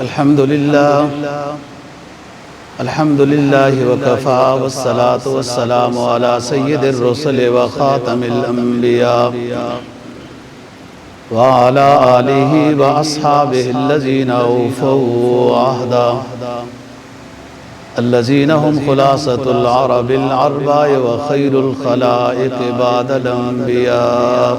الحمد لله وكفى والصلاة والسلام على سيد الرسل وخاتم الأنبياء وعلى آله وأصحابه الذين أوفوا عهدا الذين هم خلاصة العرب العرباء وخير الخلائق بعد الأنبياء.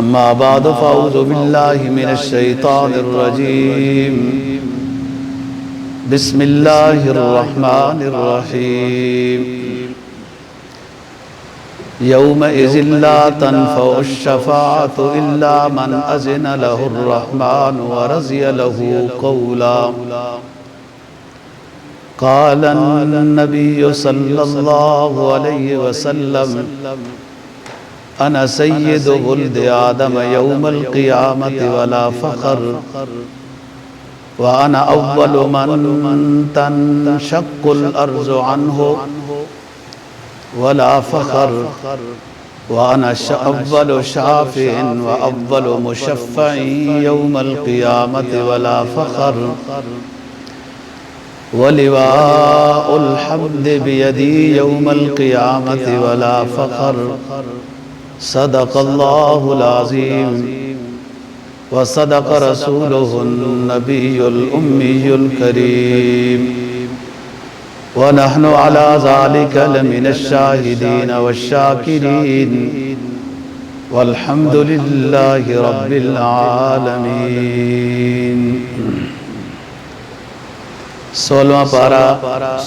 أما بعد فأعوذ بالله من الشيطان الرجيم. بسم الله الرحمن الرحيم. يومئذ لا تنفع الشفاعة إلا من أذن له الرحمن ورضي له قولا. قال النبي صلى الله عليه وسلم: أنا سيد ولد آدم يوم القيامة ولا فخر، وأنا أول من تنشق الأرض عنه ولا فخر، وأنا أول شافع وأول مشفع يوم القيامة ولا فخر، ولواء الحمد بيدي يوم القيامة ولا فخر. صدق الله العظيم وصدق رسوله النبي الأمي الكريم، ونحن على ذلك لمن الشاهدين والشاكرين، والحمد لله رب العالمين. 16واں پارہ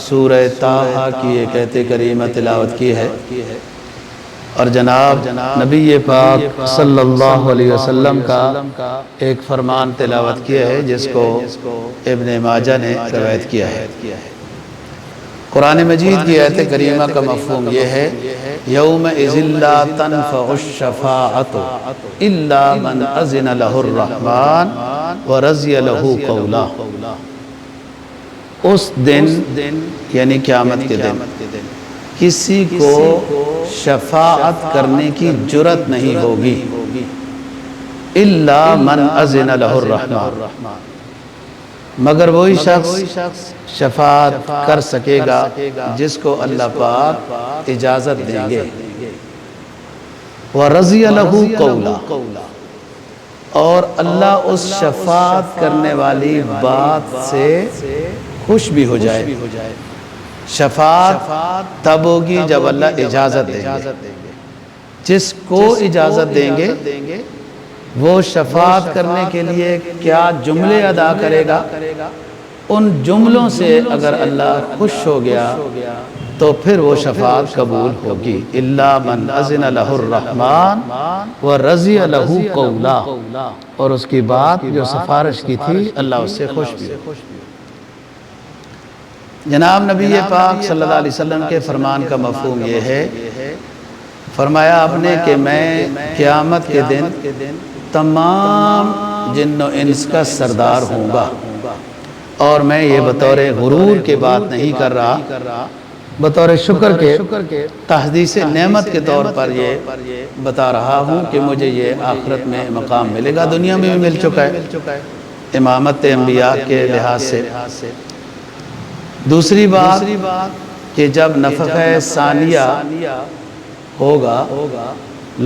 سورہ طٰہٰ کی ایک آیت کریمہ تلاوت کی ہے، اور جناب نبی پاک صلی اللہ علیہ وسلم کا ایک فرمان تلاوت کیا ہے جس کو ابن ماجہ نے روایت کیا ہے. قرآن مجید کی آیت کریمہ کا مفہوم یہ ہے: یومئذ لا تنفع الشفاعۃ الا من اذن له الرحمن ورضی له قولا. اس دن یعنی قیامت کے دن کسی کو شفاعت کرنے کی جرأت نہیں ہوگی الا من اذن له الرحمن، مگر وہی شخص شفاعت کر سکے گا جس کو اللہ پاک اجازت دیں گے. ورضی له قولا، اور اللہ اس شفاعت کرنے والی بات سے خوش بھی ہو جائے. شفاعت تب ہوگی جب اللہ اجازت دیں گے. جس کو اجازت دیں گے وہ شفاعت کرنے کے لیے کیا جملے ادا کرے گا، ان جملوں سے اگر اللہ خوش ہو گیا تو پھر وہ شفاعت قبول ہوگی. الا من اذن له الرحمن ورضی له قولا، اور اس کی بات جو سفارش کی تھی اللہ اس سے خوش بھی ہو. جناب نبی پاک صلی اللہ علیہ وسلم کے فرمان کا مفہوم یہ ہے، فرمایا آپ نے کہ میں قیامت کے دن تمام جن و انس کا سردار ہوں گا، اور میں یہ بطور غرور کے بات نہیں کر رہا، بطور شکر کے تحدیث نعمت کے طور پر یہ بتا رہا ہوں کہ مجھے یہ آخرت میں مقام ملے گا. دنیا میں بھی مل چکا ہے امامت انبیاء کے لحاظ سے. دوسری بات کہ جب نفخہ ثانیہ ہوگا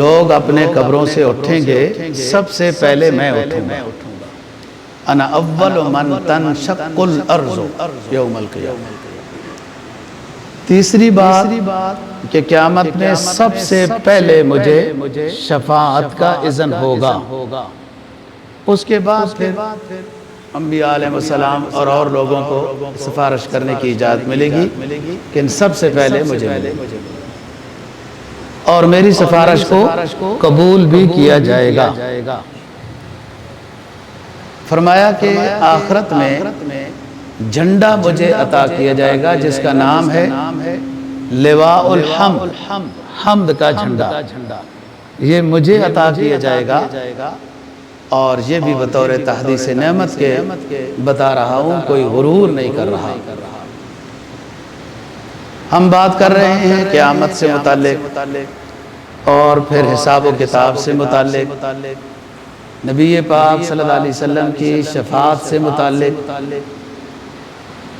لوگ اپنے قبروں سے اٹھیں گے، سب سے پہلے میں اٹھوں گا. انا اول من تنشق الارض یوم القیامہ. تیسری بات کہ قیامت میں سب سے پہلے مجھے شفاعت کا اذن ہوگا. اس کے بعد پھر انبیاء علیہ السلام اور لوگوں کو سفارش کرنے کی اجازت ملے گی، لیکن سب سے پہلے مجھے ملے گی اور میری سفارش کو قبول بھی کیا جائے گا. فرمایا کہ آخرت میں جھنڈا مجھے عطا کیا جائے گا جس کا نام ہے لواء الحمد، حمد کا جھنڈا. یہ مجھے عطا کیا جائے گا، اور یہ بھی بطور تحدیث نعمت کے بتا رہا ہوں، کوئی غرور نہیں کر رہا. ہم بات کر رہے ہیں قیامت سے متعلق، اور پھر حساب و کتاب سے متعلق، نبی پاک صلی اللہ علیہ وسلم کی شفاعت سے متعلق،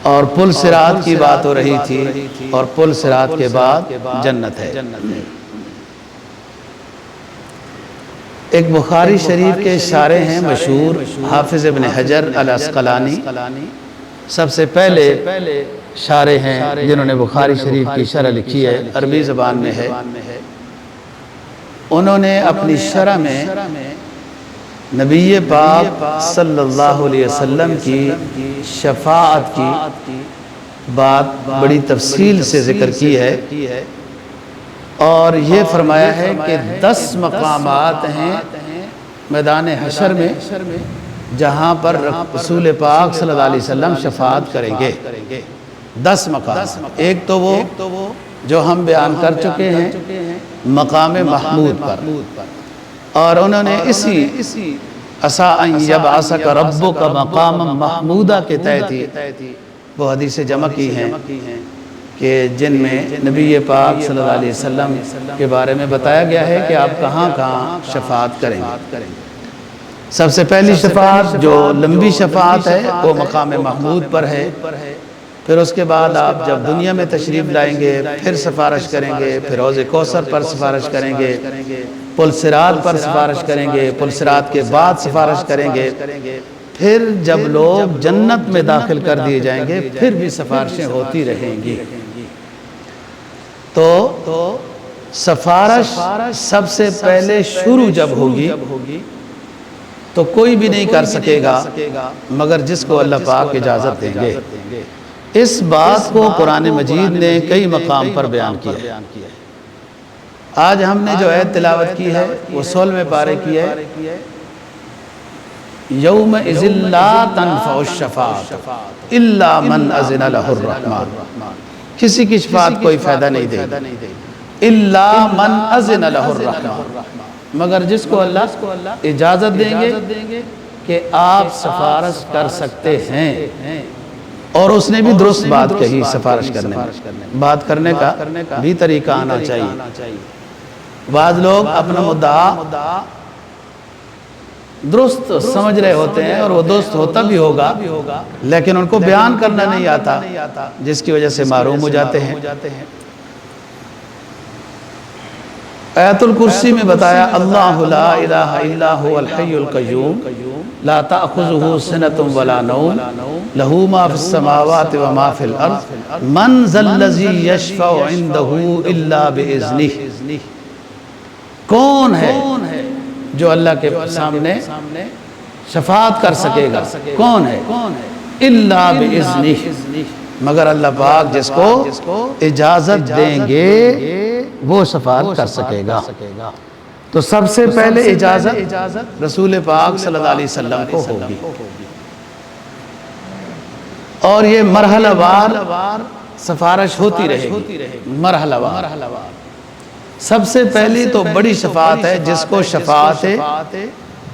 اور پل صراط کی بات ہو رہی تھی، اور پل صراط کے بعد جنت ہے۔ ایک بخاری شریف کے شارح ہیں مشہور حافظ ابن حجر العسقلانی، سب سے پہلے شارح ہیں جنہوں نے بخاری شریف کی شرح لکھی ہے، عربی زبان میں ہے۔ انہوں نے اپنی شرح میں نبی پاک صلی اللہ علیہ وسلم کی شفاعت کی بات بڑی تفصیل سے ذکر کی ہے، اور یہ فرمایا ہے کہ 10 مقامات ہیں میدان حشر میں جہاں پر رسول پاک صلی اللہ علیہ وسلم شفاعت کریں گے۔ 10 مقام، ایک تو وہ جو ہم بیان کر چکے ہیں مقام محمود پر، اور انہوں نے اسی عسیٰ ان یبعثک ربک مقاما محمودا کے تحت وہ حدیث جمع کی ہیں کہ جن میں نبی پاک صلی اللہ علیہ وسلم کے بارے میں بتایا گیا ہے کہ آپ کہاں کہاں شفاعت کریں گے۔ سب سے پہلی شفاعت جو لمبی شفاعت ہے وہ مقام محمود پر ہے، پھر اس کے بعد آپ جب دنیا میں تشریف لائیں گے پھر سفارش کریں گے، پھر حوض کوثر پر سفارش کریں گے، پل صراط پر سفارش کریں گے، پل صراط کے بعد سفارش کریں گے، پھر جب لوگ جنت میں داخل کر دیے جائیں گے پھر بھی سفارشیں ہوتی رہیں گی۔ تو سفارش سب سے پہلے شروع جب ہوگی تو کوئی بھی نہیں کر سکے گا مگر جس کو اللہ پاک اجازت دیں گے۔ اس بات کو قرآن مجید نے کئی مقام پر بیان کیا ہے۔ آج ہم نے جو آیت تلاوت کی ہے وہ 16ویں پارے کی ہے، یومئذ لا تنفع الشفاعۃ الا من اذن لہ الرحمن، کسی کی شفاعت کوئی فائدہ نہیں دے گی الا من اذن لہ الرحمن، مگر جس کو اللہ اجازت دیں گے کہ آپ سفارش کر سکتے ہیں۔ اور اس نے بھی درست بات کہی، سفارش کرنے میں بات کرنے کا بھی طریقہ آنا چاہیے۔ بعض لوگ اپنا مدعا درست سمجھ رہے ہوتے ہیں اور وہ درست ہوتا بھی ہوگا لیکن ان کو بیان کرنا نہیں آتا، جس کی وجہ سے محروم ہو جاتے ہیں۔ آیت الکرسی میں بتایا اللہ لا الہ الا هو الحی القیوم لا تأخذہ سنۃ ولا نوم لہ ما فی السماوات وما فی الارض من ذا الذی یشفع عندہ الا باذنہ، کون ہے جو اللہ کے سامنے شفاعت کر سکے گا؟ کون ہے؟ الا باذنہ، مگر اللہ پاک جس کو اجازت دیں گے وہ شفاعت کر سکے گا۔ تو سب سے پہلے اجازت رسول پاک صلی اللہ علیہ وسلم کو ہوگی، اور یہ مرحلہ وار سفارش ہوتی رہے گی، مرحلہ وار۔ سب سے پہلی تو بڑی شفاعت ہے جس کو شفاعت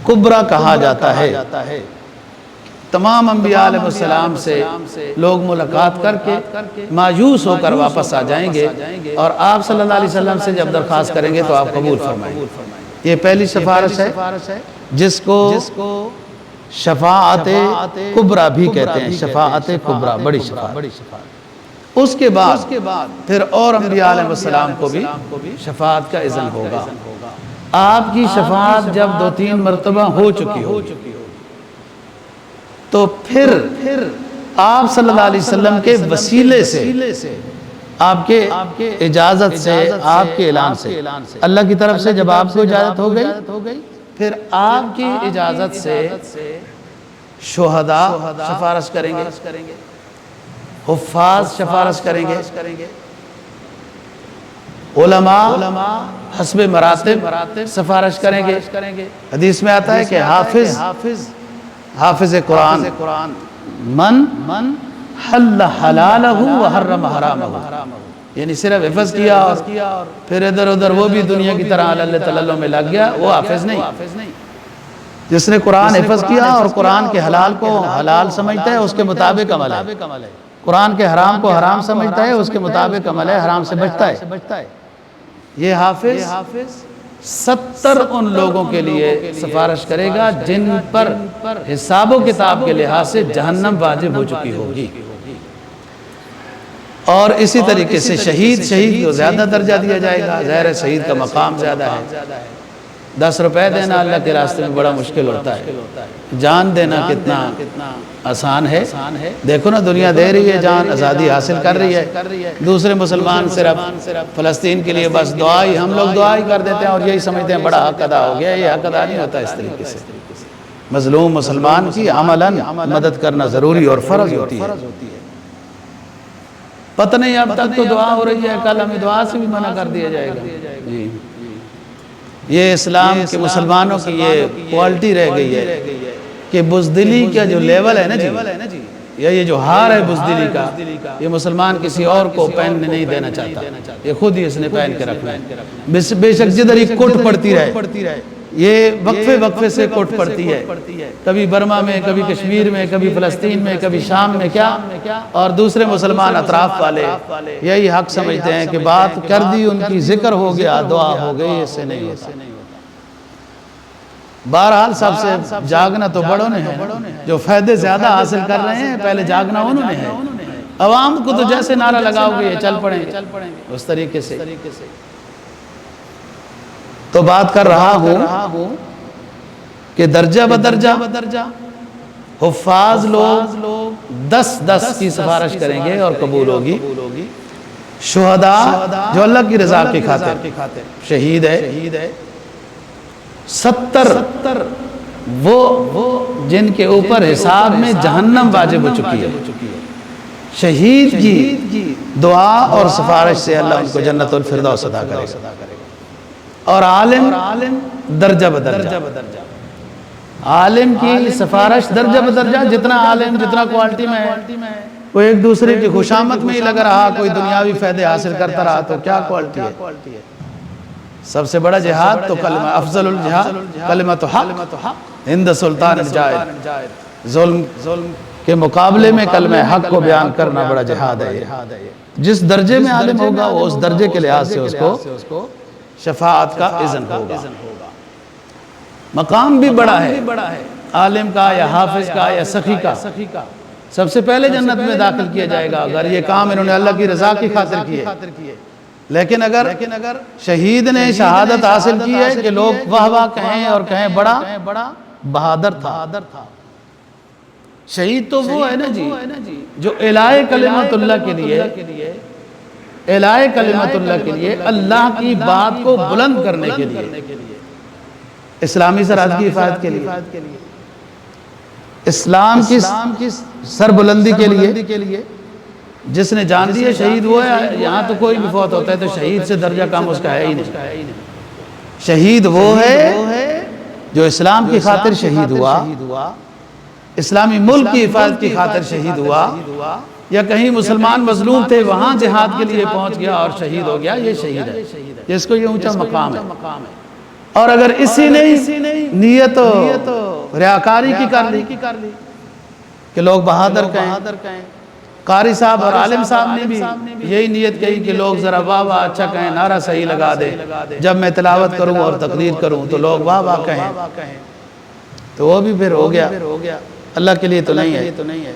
کبریٰ کہا جاتا ہے۔ تمام انبیاء علیہ السلام سے لوگ ملاقات کر کے مایوس ہو کر واپس آ جائیں گے، اور آپ صلی اللہ علیہ وسلم سے جب درخواست کریں گے تو آپ قبول فرمائیں گے۔ یہ پہلی سفارش ہے جس کو شفاعت کبریٰ بھی کہتے ہیں، شفاعت کبریٰ، بڑی شفاعت۔ اس کے بعد پھر اور انبیاء علیہ السلام کو بھی شفاعت کا اذن ہوگا۔ آپ کی شفاعت جب 2-3 مرتبہ ہو چکی ہو تو پھر آپ صلی اللہ علیہ وسلم کے وسیلے سے، آپ کے اجازت سے، آپ کے اعلان سے، اللہ کی طرف سے جب آپ کو اجازت ہو گئی پھر آپ کی اجازت سے شہداء سفارش کریں گے، حفاظ سفارش کریں گے، علماء حسب مراتب سفارش کریں گے۔ حدیث میں آتا ہے کہ حافظ قرآن من حل حلالہ وحرم حرامہ، یعنی صرف حفظ کیا اور پھر ادھر ادھر وہ بھی دنیا کی طرح اللہ تعالیٰ میں لگ گیا، وہ حافظ نہیں۔ جس نے قرآن حفظ کیا اور قرآن کے حلال کو حلال سمجھتا ہے اس کے مطابق عمل ہے، قرآن کے حرام کو حرام سمجھتا ہے اس کے مطابق عمل ہے، حرام سے بچتا ہے۔ یہ حافظ 70 ان لوگوں کے لیے سفارش کرے گا جن پر حساب و کتاب کے لحاظ سے جہنم واجب ہو چکی ہوگی۔ اور اسی طریقے سے شہید کو زیادہ درجہ دیا جائے گا، ظاہر شہید کا مقام زیادہ ہے۔ 10 روپے دینا اللہ کے راستے میں بڑا مشکل ہوتا ہے، جان دینا کتنا آسان ہے۔ دیکھو نا، دنیا دے رہی ہے جان، آزادی حاصل کر رہی ہے، دوسرے مسلمان صرف فلسطین کے لیے بس دعا ہی، ہم لوگ دعا ہی کر دیتے ہیں اور یہی سمجھتے ہیں بڑا حق ادا ہو گیا۔ یہ حق ادا نہیں ہوتا اس طریقے سے۔ مظلوم مسلمان کی عملاً مدد کرنا ضروری اور فرض ہوتی ہے۔ پتہ نہیں اب تک تو دعا ہو رہی ہے، کل ہمیں دعا سے بھی منع کر دیا جائے گا۔ یہ اسلام کے مسلمانوں کی یہ کوالٹی رہ گئی ہے کہ بزدلی کا جو لیول ہے نا جی، یا یہ جو ہار ہے بزدلی کا، یہ مسلمان کسی اور کو پہننے نہیں دینا چاہتا، یہ خود ہی اس نے پہن کے رکھنا ہے۔ بے شک جدھر یہ کوٹ پڑتی رہے، یہ وقفے سے کوٹ پڑتی ہے، کبھی برما میں، کبھی کشمیر میں، کبھی فلسطین میں، کبھی شام میں، کیا اور دوسرے مسلمان اطراف والے یہی حق سمجھتے ہیں کہ بات کر دی ان کی، ذکر ہو گیا، دعا ہو گئی، اس سے نہیں ہوتا۔ بہرحال سب سے جاگنا تو بڑوں نے ہے، جو فائدے زیادہ حاصل کر رہے ہیں پہلے جاگنا انہوں نے ہے۔ عوام کو تو جیسے نعرہ لگاؤ گے یہ چل پڑیں گے اس طریقے سے۔ تو بات کر رہا ہوں کہ درجہ بدرجہ حفاظ لوگ 10 کی سفارش کریں گے اور قبول ہوگی۔ شہداء جو اللہ کی رضا کی خاطر شہید ہے، 70 وہ جن کے اوپر حساب میں جہنم واجب ہو چکی ہے۔ شہید کی دعا اور سفارش سے اللہ ان کو جنت الفردوس عطا کرے گا۔ اور عالم درجہ بدرجہ، عالم کی سفارش درجہ بدرجہ، جتنا عالم جتنا کوالٹی میں ہے، وہ ایک دوسرے کی خوشامد میں ہی لگ رہا، کوئی دنیاوی فائدے حاصل کرتا رہا تو کیا کوالٹی ہے۔ سب سے بڑا جہاد تو کلمہ، افضل الجہاد کلمۃ حق عند سلطان الجائر، ظلم کے مقابلے میں کلمہ حق کو بیان کرنا بڑا جہاد ہے۔ جس درجے میں عالم ہوگا وہ اس درجے کے لحاظ سے اس کو شفاعت کا اذن ہوگا۔ مقام بھی بڑا ہے عالم کا یا حافظ کا یا سخی کا۔ سب سے پہلے جنت میں داخل کیا جائے گا اگر یہ کام انہوں نے اللہ کی رضا کی خاطر کیے۔ لیکن اگر شہید نے شہادت حاصل کی ہے کہ لوگ واہ واہ کہیں اور کہیں بڑا بہادر تھا۔ شہید تو وہ ہے نا جی جو الہی کلمت اللہ کے لیے، الہی کلمت اللہ کے لیے، اللہ کی بات کو بلند کرنے کے لیے، اسلامی سرحد کی حفاظت کے لیے، اسلام کی سربلندی کے لیے جس نے جان دی ہے، شہید وہ ہے۔ یہاں تو کوئی بھی فوت ہوتا ہے تو شہید سے درجہ کم اس کا ہے ہی نہیں۔ شہید وہ ہے جو اسلام کی خاطر شہید ہوا، اسلامی ملک کی حفاظت کی خاطر شہید ہوا، یا کہیں مسلمان مظلوم تھے وہاں جہاد کے لیے پہنچ گیا اور شہید ہو گیا، یہ شہید ہے، جس کو یہ اونچا مقام ہے۔ اور اگر اسی نے نیت ریاکاری کی کر لی کہ لوگ بہادر کہیں، قاری صاحب اور عالم صاحب نے بھی یہی نیت کہی کہ لوگ ذرا واہ واہ اچھا کہیں، نعرہ صحیح لگا دیں، جب میں تلاوت کروں اور تقریر کروں تو لوگ واہ واہ کہیں، تو وہ بھی پھر ہو گیا، اللہ کے لیے تو نہیں ہے۔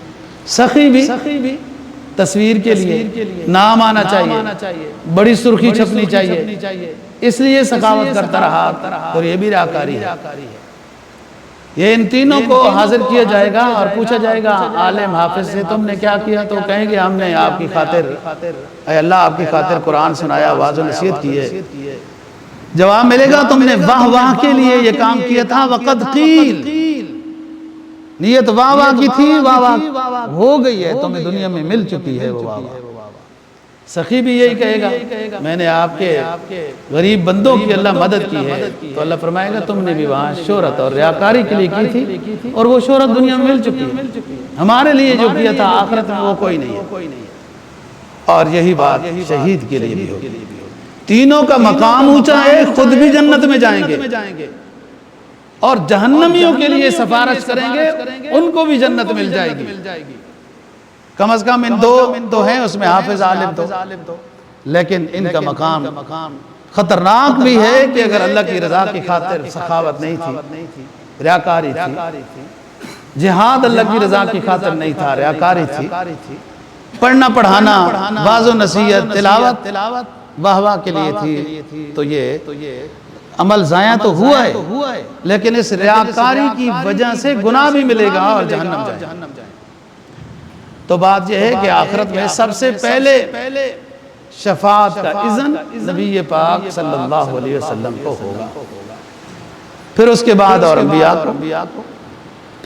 سخی بھی تصویر کے لیے نام آنا چاہیے، بڑی سرخی چھپنی چاہیے، اس لیے سخاوت کرتا رہا، اور یہ بھی ریاکاری ہے۔ یہ ان تینوں کو حاضر کیا جائے گا اور پوچھا جائے گا عالم حافظ سے تم نے کیا کیا، تو کہیں گے ہم نے آپ کی خاطر، اے اللہ آپ کی خاطر قرآن سنایا، واعظ و نصیحت کی ہے۔ جواب ملے گا تم نے واہ واہ کے لیے یہ کام کیا تھا، وقد قیل، نیت واہ واہ کی تھی، واہ واہ ہو گئی ہے، تمہیں دنیا میں مل چکی ہے وہ واہ واہ۔ سخی بھی یہی کہے گا میں نے آپ کے غریب بندوں کی اللہ مدد کی ہے، تو اللہ فرمائے گا تم نے بھی وہاں شہرت اور ریاکاری کے لیے کی تھی اور وہ شہرت دنیا میں مل چکی ہے، ہمارے لیے جو کیا تھا آخرت میں وہ کوئی نہیں ہے۔ اور یہی بات شہید کے لیے بھی ہوگی۔ تینوں کا مقام اونچا ہے، خود بھی جنت میں جائیں گے اور جہنمیوں کے لیے سفارش کریں گے، ان کو بھی جنت مل جائے گی۔ کم از کم ان دو ہیں، اس میں حافظ عالم تو، لیکن ان کا مقام خطرناک بھی ہے کہ اگر اللہ کی رضا کی خاطر سخاوت نہیں تھی، ریاکاری تھی، جہاد اللہ کی رضا کی خاطر نہیں تھا، ریاکاری تھی، پڑھنا پڑھانا، واعظ و نصیحت، تلاوت واہ واہ کے لیے تھی، تو یہ عمل ضائع تو ہوا ہے، لیکن اس ریاکاری کی وجہ سے گناہ بھی ملے گا اور جہنم جائے۔ تو بات یہ ہے کہ آخرت میں سب سے پہلے شفاعت کا اذن نبی پاک صلی اللہ علیہ وسلم کو ہوگا، پھر اس کے بعد اور انبیاء کو،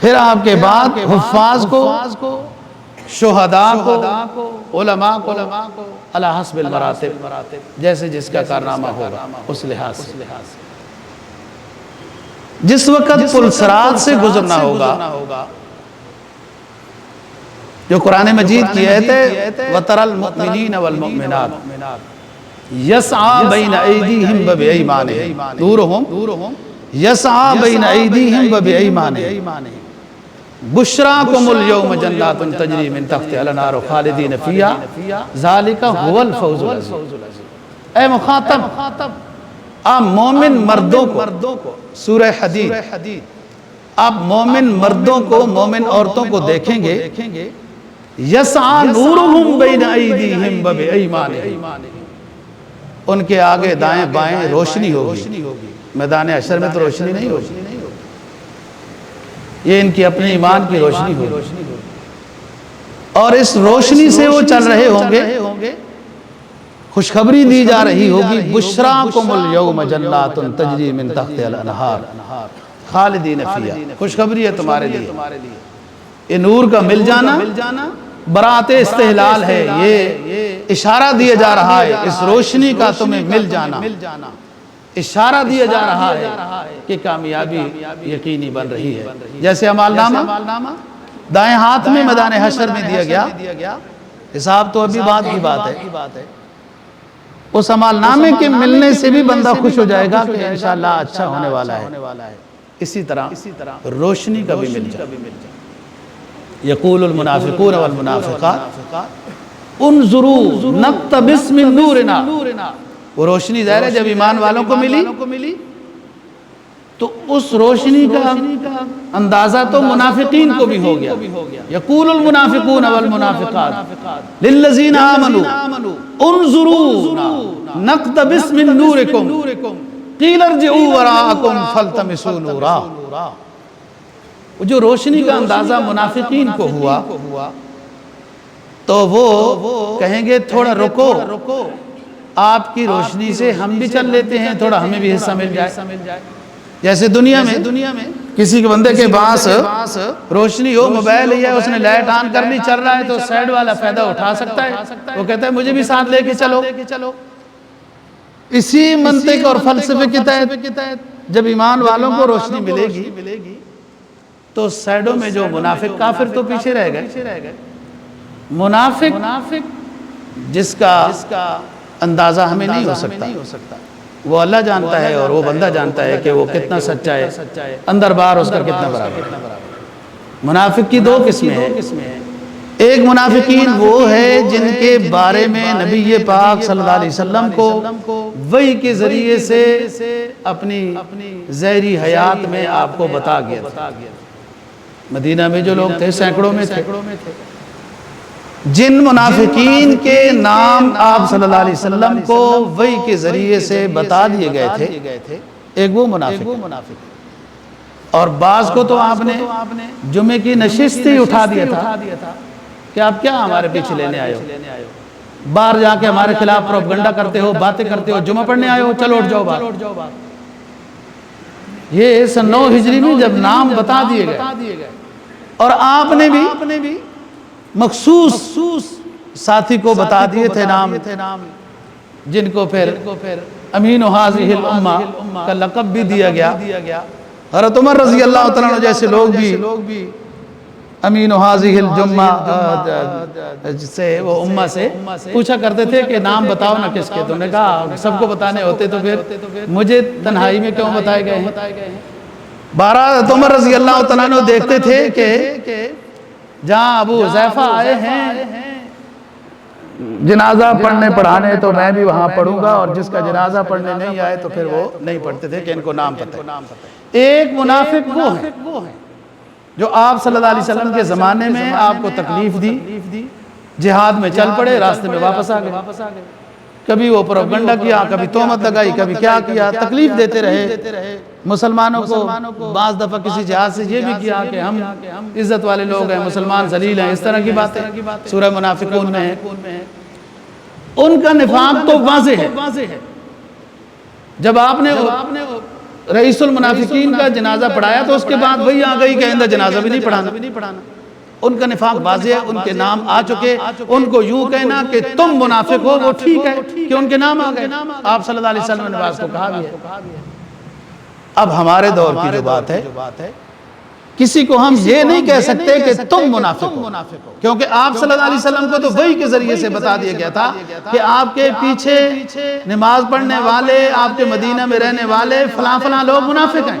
پھر آپ کے بعد حفاظ کو، شہداء کو، علماء کو، علی حسب المراتب، جیسے جس کا کارنامہ ہوگا اس لحاظ سے۔ جس وقت پل صراط سے گزرنا ہوگا، جو قرآن مجید کی آیت ہے وَتَرَى الْمُؤْمِنِينَ وَالْمُؤْمِنَاتِ يَسْعَى بَيْنَ أَيْدِيهِمْ وَبِأَيْمَانِهِمْ نُورُهُمْ يَسْعَى بَيْنَ أَيْدِيهِمْ وَبِأَيْمَانِهِمْ بُشْرَاكُمُ الْيَوْمَ جَنَّاتٌ تَجْرِي مِن تَحْتِهَا الْأَنْهَارُ خَالِدِينَ فِيهَا ذَلِكَ هُوَ الْفَوْزُ الْعَظِيمُ۔ اے مخاطب، آپ مومن مردوں کو، سورہ حدید، آپ مومن مردوں کو، مومن عورتوں کو دیکھیں گے، یسعی نورہم بین ایدیہم وبایمانہم، ان کے آگے دائیں بائیں روشنی ہوگی، میدان حشر میں تو روشنی نہیں ہوگی، یہ ان کی اپنے ایمان کی روشنی ہوگی، اور اس روشنی سے وہ چل رہے ہوں گے، خوشخبری دی جا رہی ہوگی بشراکم الیوم جنات تجری من تحتہا الانہار خالدین فیہا، خوشخبری ہے تمہارے لیے، یہ نور کا مل جانا برات استحلال ہے، یہ اشارہ دیا جا رہا ہے اس روشنی کا تمہیں مل جانا، اشارہ دیا جا رہا ہے کہ کامیابی یقینی بن رہی ہے۔ جیسے عمال نامہ دائیں ہاتھ میں میدان حشر میں دیا گیا، حساب تو ابھی بعد کی بات ہے، اس عمال نامے کے ملنے سے بھی بندہ خوش ہو جائے گا کہ انشاءاللہ اچھا ہونے والا ہے، اسی طرح روشنی کا بھی مل جائے۔ یقول المنافقون والمنافقات انظروا نقتبس من نورنا، وہ روشنی ظاہر ہے جب ایمان والوں کو ملی تو اس روشنی کا اندازہ تو منافقین کو بھی ہو گیا۔ یقول المنافقون والمنافقات للذین آمنوا انظروا نقتبس من نورکم قیل ارجعوا وراءکم فالتمسوا نورا، جو روشنی کا اندازہ منافقین کو ہوا تو وہ کہیں گے تھوڑا رکو، آپ کی روشنی سے ہم بھی چل لیتے ہیں، تھوڑا ہمیں بھی حصہ مل جائے۔ جیسے دنیا میں کسی کے بندے کے پاس روشنی ہو، موبائل ہے، اس نے لائٹ آن کر لی، چل رہا ہے تو سائیڈ والا فائدہ اٹھا سکتا ہے، وہ کہتا ہے مجھے بھی ساتھ لے کے چلو۔ اسی منطق اور فلسفے کے تحت جب ایمان والوں کو روشنی ملے گی تو سائیڈوں میں جو منافق کافر تو پیچھے رہ گئے، منافق جس کا اندازہ ہمیں نہیں ہو سکتا، وہ اللہ جانتا ہے اور وہ بندہ جانتا ہے کہ وہ کتنا سچا ہے، اندر باہر اس کا کتنا برابر ہے۔ منافق کی دو قسمیں ہیں، ایک منافقین وہ ہے جن کے بارے میں نبی پاک صلی اللہ علیہ وسلم کو وحی کے ذریعے سے اپنی ظاہری حیات میں آپ کو بتا گیا تھا۔ مدینہ میں جو لوگ تھے سینکڑوں میں تھے، جن منافقین کے نام آپ صلی اللہ علیہ وسلم کو وحی کے ذریعے سے بتا دیے گئے تھے، ایک وہ منافق، اور بعض کو تو آپ نے جمعے کی نشست ہی اٹھا دیا تھا کہ آپ کیا ہمارے پیچھے لینے آئے ہو، باہر جا کے ہمارے خلاف پروپیگنڈا کرتے ہو، باتیں کرتے ہو، جمعہ پڑھنے آئے ہو، چلو اٹھ جاؤ باہر۔ یہ سن 9 ہجری میں جب نام بتا دیے گئے اور آپ نے بھی مخصوص ساتھی کو بتا دیے تھے نام، جن کو پھر امین هذه الامہ کا لقب بھی دیا گیا۔ حضرت عمر رضی اللہ تعالیٰ عنہ جیسے لوگ بھی امین هذه الجمہ سے وہ امہ سے پوچھا کرتے تھے کہ نام بتاؤ نا کس کے، تو نے کہا سب کو بتانے ہوتے تو پھر مجھے تنہائی میں کیوں بتائے گئے ہیں۔ حضرت عمر رضی اللہ تعالیٰ عنہ دیکھتے تھے کہ جہاں ابو حذیفہ آئے ہیں جنازہ پڑھنے پڑھانے تو میں بھی وہاں پڑھوں گا، اور جس کا جنازہ پڑھنے نہیں آئے تو پھر وہ نہیں پڑھتے تھے کہ ان کو نام پتہ ہے۔ ایک منافق وہ ہے جو آپ صلی اللہ علیہ وسلم کے زمانے میں آپ کو تکلیف دی، جہاد میں چل پڑے، راستے میں واپس آ گئے، کبھی وہ پروپگنڈا کیا، کبھی تہمت لگائی، کبھی کیا کیا، تکلیف دیتے رہے مسلمانوں کو۔ بعض دفعہ کسی جہاد سے یہ بھی کیا کہ ہم عزت والے لوگ ہیں، مسلمان ذلیل ہیں، اس طرح کی باتیں سورہ منافقون میں ہیں۔ ان کا نفاق تو واضح ہے۔ جب آپ نے رئیس المنافقین کا جنازہ پڑھایا تو اس کے بعد وہی آ گئی کہ آئندہ جنازہ بھی نہیں پڑھانا۔ ان کا نفاق واضح ہے، ان کے نام آ چکے، ان کو یوں کہنا کہ تم منافق ہو وہ ٹھیک ہے کہ ان کے نام آ گئے۔ آپ صلی اللہ علیہ وسلم نے بعض کو کہا بھی ہے۔ اب ہمارے دور کی جو بات ہے، کسی کو ہم یہ نہیں کہہ سکتے کہ تم منافق ہو، کیونکہ آپ صلی اللہ علیہ وسلم کو تو وحی کے ذریعے سے بتا دیا گیا تھا کہ آپ کے پیچھے نماز پڑھنے والے، آپ کے مدینہ میں رہنے والے فلاں فلاں لوگ منافق ہیں،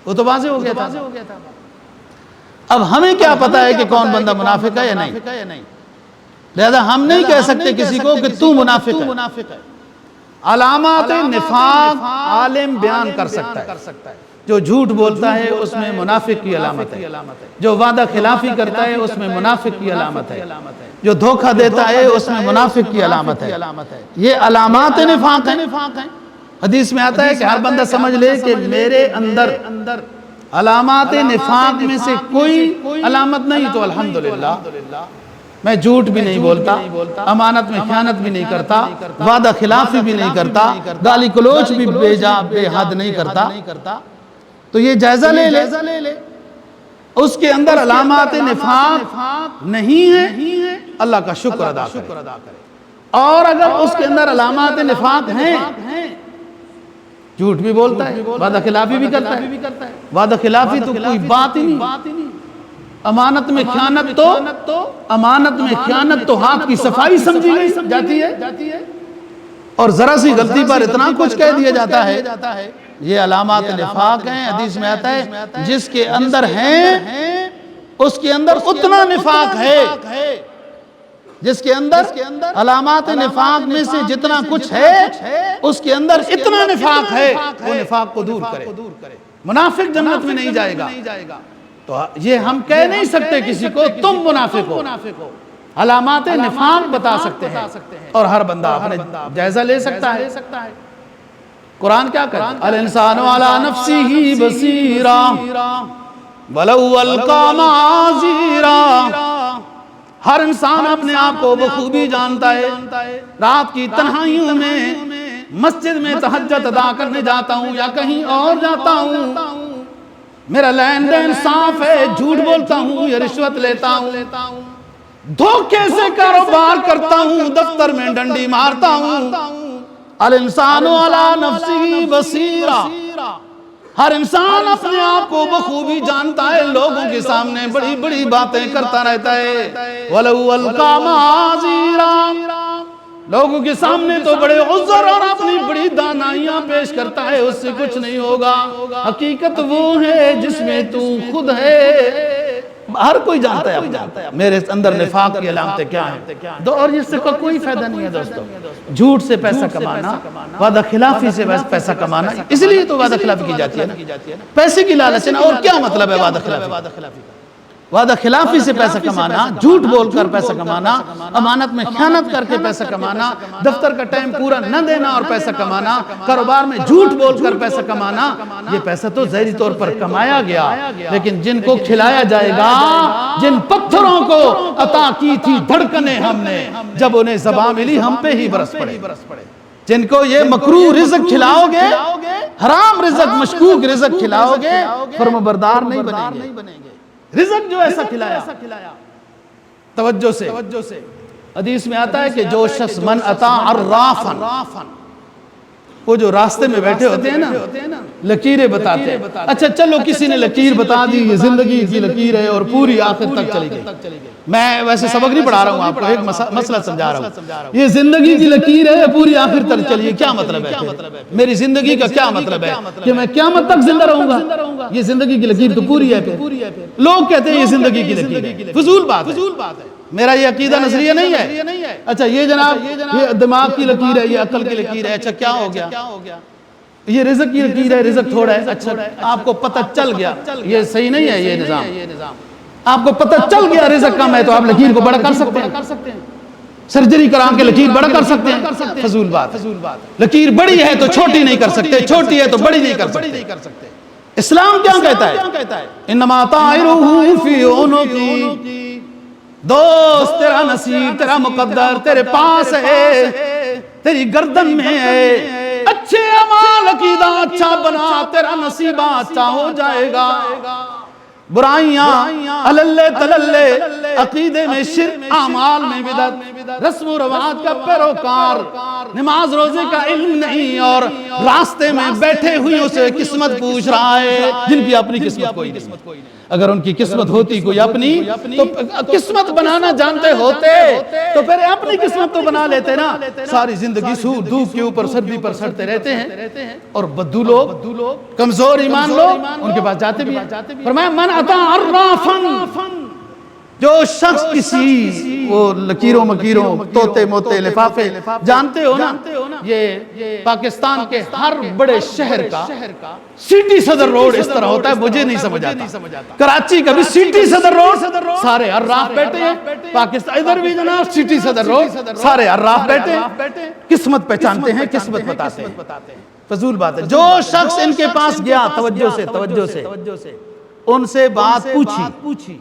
وہ تو واضح ہو گیا تھا۔ اب ہمیں کیا پتا ہے کہ کون بندہ منافق ہے یا نہیں، لہذا ہم نہیں کہہ سکتے کسی کو کہ تو منافق ہے۔ علامات نفاق عالم بیان کر سکتا ہے۔ جو جھوٹ بولتا ہے اس میں منافق کی علامت ہے، جو وعدہ خلافی کرتا ہے اس میں منافق کی علامت ہے، جو دھوکہ دیتا ہے اس میں منافق کی علامت ہے۔ یہ علامات نفاق ہیں۔ حدیث میں آتا ہے کہ ہر بندہ سمجھ لے کہ میرے اندر علامات نفاق میں سے کوئی علامت نہیں تو الحمدللہ میں جھوٹ بھی نہیں بولتا، امانت میں خیانت بھی نہیں کرتا، وعدہ خلافی بھی نہیں کرتا، گالی گلوچ بھی بے حد نہیں کرتا۔ تو یہ جائزہ لے لے، اس کے اندر علامات نفاق نہیں ہے، اللہ کا شکر ادا کرے۔ اور اگر اس کے اندر علامات نفاق ہیں، جھوٹ بھی بولتا ہے، وعدہ خلافی بھی کرتا ہے، وعدہ خلافی تو کوئی بات ہی نہیں، امانت میں خیانت تو ہاتھ کی صفائی سمجھی جاتی ہے، اور ذرا سی غلطی پر اتنا کچھ کہہ دیا جاتا ہے۔ یہ علامات نفاق ہیں۔ حدیث میں آتا ہے جس کے اندر ہیں اس کے اندر اتنا نفاق ہے، جس کے اندر علامات نفاق میں سے جتنا کچھ ہے اس کے اندر اتنا نفاق ہے، وہ نفاق کو دور کرے۔ منافق جنت میں نہیں جائے گا۔ تو یہ ہم کہہ نہیں سکتے کسی کو تم منافق ہو، علامات نفاق بتا سکتے ہیں، اور ہر بندہ اپنے جائزہ لے سکتا ہے۔ قرآن کیا کہتا ہے؟ الانسان علی نفسہ بصیرہ ولو القی معاذیرہ۔ ہر انسان اپنے آپ کو بخوبی جانتا ہے۔ رات کی تنہائیوں میں مسجد میں تہجد ادا کرنے جاتا ہوں یا کہیں اور جاتا ہوں، میرا لین دین صاف ہے، جھوٹ بولتا ہوں یا رشوت لیتا ہوں، دھوکے سے کاروبار کرتا ہوں، دفتر میں ڈنڈی مارتا ہوں۔ الانسان علی نفسہ بصیرہ، ہر انسان اپنے آپ کو بخوبی جانتا ہے، لوگوں کے سامنے بڑی بڑی باتیں کرتا رہتا ہے۔ وَلَوْ أَلْقَى مَعَاذِيرًا، لوگوں کے سامنے تو بڑے عذر اور اپنی بڑی دانائیاں پیش کرتا ہے، اس سے کچھ نہیں ہوگا۔ حقیقت وہ ہے جس میں تو خود ہے۔ ہر کوئی جانتا ہے میرے اندر نفاق کی علامتیں کیا ہیں، اور اس سے کوئی فائدہ نہیں ہے دوستو۔ جھوٹ سے پیسہ کمانا، وعدہ خلافی سے پیسہ کمانا، اس لیے تو وعدہ خلافی کی جاتی ہے نا، پیسے کی لالچ ہے نا۔ اور کیا مطلب ہے وعدہ خلافی کا؟ وعدہ خلافی سے پیسہ کمانا، جھوٹ بول کر پیسہ کمانا، امانت میں خیانت کر کے پیسہ کمانا، دفتر کا ٹائم پورا نہ دینا اور پیسہ کمانا، کاروبار میں جھوٹ بول کر پیسہ کمانا، یہ پیسہ تو ظاہری طور پر کمایا گیا، لیکن جن کو کھلایا جائے گا، جن پتھروں کو عطا کی تھی دھڑکنیں ہم نے، جب انہیں زباں ملی ہم پہ ہی برس پڑے۔ جن کو یہ مکروہ رزق کھلاؤ گے، حرام رزق، مشکوک رزق کھلاؤ گے، فرمانبردار نہیں بنیں گے۔ رزق جو ایسا کھلایا، توجہ سے، حدیث میں آتا ہے کہ جو شخص من اتا عرافن، وہ جو راستے میں بیٹھے ہوتے ہیں نا، لکیریں بتاتے ہیں۔ اچھا چلو کسی نے لکیر بتا دی، یہ زندگی کی لکیر ہے اور پوری آخر تک چلی گئی۔ میں ویسے سبق نہیں پڑھا رہا ہوں آپ کو، ایک مسئلہ سمجھا رہا ہوں۔ یہ زندگی کی لکیر ہے پوری آخر تک چلی گئی، کیا مطلب ہے؟ میری زندگی کا کیا مطلب ہے کہ میں قیامت تک زندہ رہوں گا؟ یہ زندگی کی لکیر تو پوری ہے۔ لوگ کہتے ہیں یہ زندگی کی لکیر ہے، فضول بات ہے۔ میرا یہ عقیدہ نظریہ نہیں ہے. اچھا یہ جناب یہ دماغ کی لکیر ہے، یہ عقل کی لکیر ہے. اچھا کیا ہو گیا؟ یہ رزق کی لکیر ہے، رزق تھوڑا ہے. اچھا آپ کو پتہ چل گیا یہ صحیح نہیں ہے یہ نظام. آپ کو پتہ چل گیا رزق کم ہے تو آپ لکیر کو بڑا کر سکتے ہیں، سرجری کرا کے لکیر بڑا کر سکتے ہیں. فضول بات. لکیر بڑی ہے تو چھوٹی نہیں کر سکتے، چھوٹی ہے تو بڑی نہیں کر سکتے. اسلام کیا کہتا ہے؟ انما طائرہ فی عنقی، دوست تیرا نصیب تیرا مقدر تیرے پاس ہے، تیری گردن میں ہے. اچھے اعمال عقیدہ اچھا بنا، تیرا نصیبہ اچھا ہو جائے گا. برائیاں عللے تللے، عقیدے میں شرک، اعمال میں بدعت، رسم و رواج کا پیروکار، نماز روزے کا علم نہیں اور راستے میں بیٹھے ہوئیوں سے قسمت پوچھ رہا ہے جن کی اپنی قسمت کوئی نہیں. اگر ان کی قسمت ہوتی کوئی اپنی تو قسمت بنانا جانتے ہوتے تو پھر اپنی قسمت تو بنا لیتے نا. ساری زندگی سور دھوپ کے اوپر سردی پر سڑتے رہتے ہیں اور بدو لوگ، کمزور ایمان لوگ ان کے پاس جاتے بھی ہیں. فرمایا من اتا عرافن، جو شخص کسی وہ لکیروں مکیروں توتے موتے لفافے جانتے ہو نا، یہ پاکستان کے ہر بڑے شہر کا سٹی صدر روڈ اس طرح ہوتا ہے، مجھے نہیں سمجھ آتا. کراچی کا بھی سٹی صدر روڈ، سارے عراف بیٹھے ہیں. پاکستان ادھر بھی جناب سٹی صدر روڈ، سارے عراف بیٹھے ہیں. قسمت پہچانتے ہیں، قسمت بتاتے ہیں. فضول بات ہے. جو شخص ان کے پاس گیا توجہ سے ان سے بات پوچھی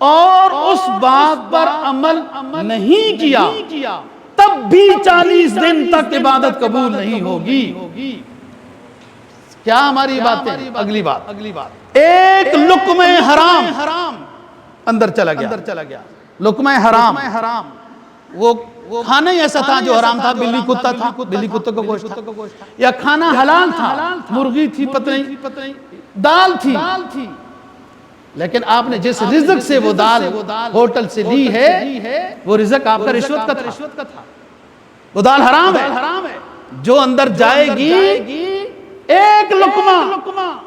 اور اس بات پر عمل نہیں کیا، تب بھی 40 دن تک عبادت قبول نہیں ہوگی. کیا ہماری باتیں؟ اگلی بات، ایک لقمہ حرام اندر چلا گیا. لقمہ حرام وہ کھانا ہی ایسا تھا جو حرام تھا. بلی کتا تھا، بلی کتے کا گوشت تھا. یا کھانا حلال تھا، مرغی تھی، پتنی دال تھی. لیکن آپ نے جس رزق سے وہ دال ہوٹل سے لی ہے وہ رزق آپ کا رشوت کا تھا. وہ دال حرام ہے. جو اندر جائے گی ایک لقمہ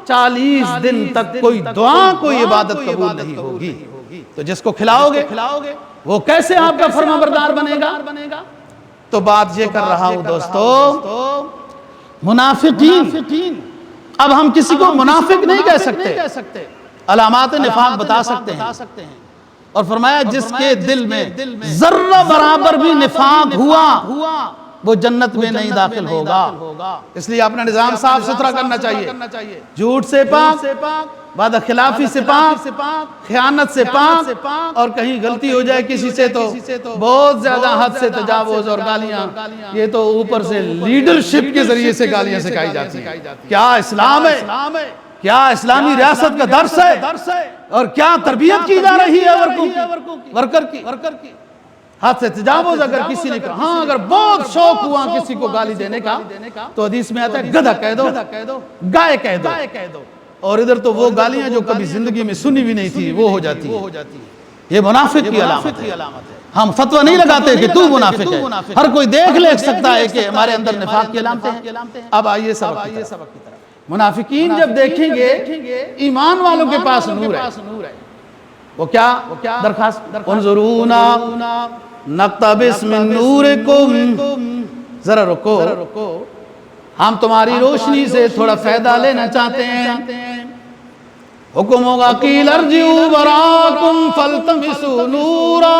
40 دن تک کوئی دعا کوئی عبادت قبول نہیں ہوگی. تو جس کو کھلاؤ گے وہ کیسے آپ کا فرما بردار بنے گا؟ تو بات یہ کر رہا ہوں دوستو، منافقین. اب ہم کسی کو منافق نہیں کہہ سکتے، علامات نفاق بتا سکتے ہیں. اور فرمایا جس کے دل میں ذرہ برابر بھی نفاق ہوا وہ جنت میں نہیں داخل ہوگا. اس لیے اپنا نظام صاف ستھرا کرنا چاہیے. جھوٹ سے پاک، وعدہ خلافی سے پاک، خیانت سے پاک، اور کہیں غلطی ہو جائے کسی سے تو بہت زیادہ حد سے تجاوز اور گالیاں. یہ تو اوپر سے لیڈرشپ کے ذریعے سے گالیاں سکھائی جاتی ہیں. کیا اسلام ہے؟ کیا اسلامی ریاست کا درس ہے؟ اور کیا تربیت کی جا رہی ہے ورکر کی؟ ہاتھ سے تجاوز اگر کسی نے کہا، ہاں اگر بہت شوق ہوا کسی کو گالی دینے کا تو حدیث میں آتا ہے گدھا کہہ دو، گائے کہہ دو. اور ادھر تو وہ گالیاں جو کبھی زندگی میں سنی بھی نہیں تھی وہ ہو جاتی ہے. یہ منافق کی علامت ہے. ہم فتویٰ نہیں لگاتے کہ تو منافق ہے. ہر کوئی دیکھ لے سکتا ہے کہ ہمارے اندر نفاق کی علامتیں ہیں. اب آئیے سبق کی طرف. منافقین جب دیکھیں گے ایمان والوں کے پاس نور ہے، وہ کیا درخواست؟ انظرونا نقتبس من نورکم، ذرا رکو ہم تمہاری روشنی سے تھوڑا فائدہ لینا چاہتے ہیں. حکم ہوگا قیل ارجعوا وراءکم فالتمسوا نورا.